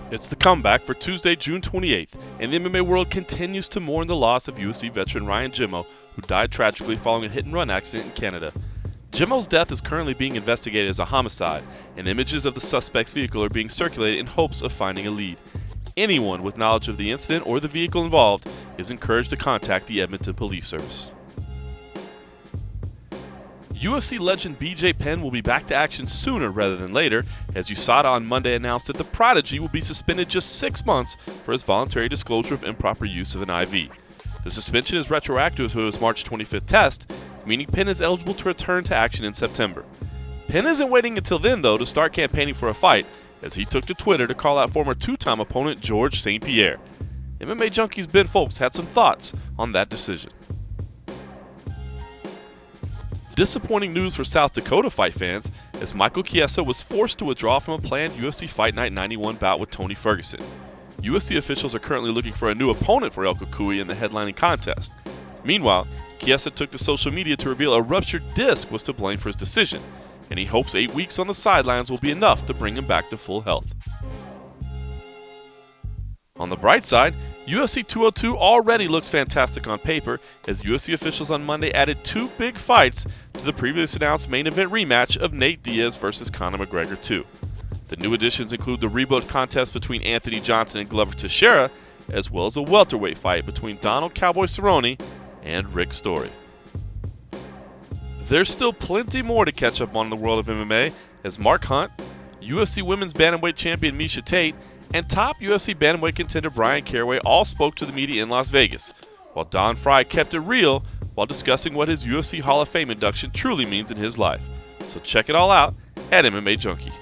It's the comeback for Tuesday, June 28th, and the MMA world continues to mourn the loss of UFC veteran Ryan Jimmo, who died tragically following a hit-and-run accident in Canada. Jimmo's death is currently being investigated as a homicide, and images of the suspect's vehicle are being circulated in hopes of finding a lead. Anyone with knowledge of the incident or the vehicle involved is encouraged to contact the Edmonton Police Service. UFC legend BJ Penn will be back to action sooner rather than later, as USADA on Monday announced that the Prodigy will be suspended just 6 months for his voluntary disclosure of improper use of an IV. The suspension is retroactive to his March 25th test, meaning Penn is eligible to return to action in September. Penn isn't waiting until then, though, to start campaigning for a fight, as he took to Twitter to call out former two-time opponent George St. Pierre. MMA Junkie's Ben Folks had some thoughts on that decision. Disappointing news for South Dakota fight fans, as Michael Chiesa was forced to withdraw from a planned UFC Fight Night 91 bout with Tony Ferguson. UFC officials are currently looking for a new opponent for El Cucuy in the headlining contest. Meanwhile, Chiesa took to social media to reveal a ruptured disc was to blame for his decision, and he hopes 8 weeks on the sidelines will be enough to bring him back to full health. On the bright side, UFC 202 already looks fantastic on paper, as UFC officials on Monday added 2 big fights to the previously announced main event rematch of Nate Diaz vs. Conor McGregor 2. The new additions include the rebuilt contest between Anthony Johnson and Glover Teixeira, as well as a welterweight fight between Donald Cowboy Cerrone and Rick Story. There's still plenty more to catch up on in the world of MMA, as Mark Hunt, UFC Women's Bantamweight champion Miesha Tate, and top UFC bantamweight contender Bryan Caraway all spoke to the media in Las Vegas, while Don Frye kept it real while discussing what his UFC Hall of Fame induction truly means in his life. So check it all out at MMA Junkie.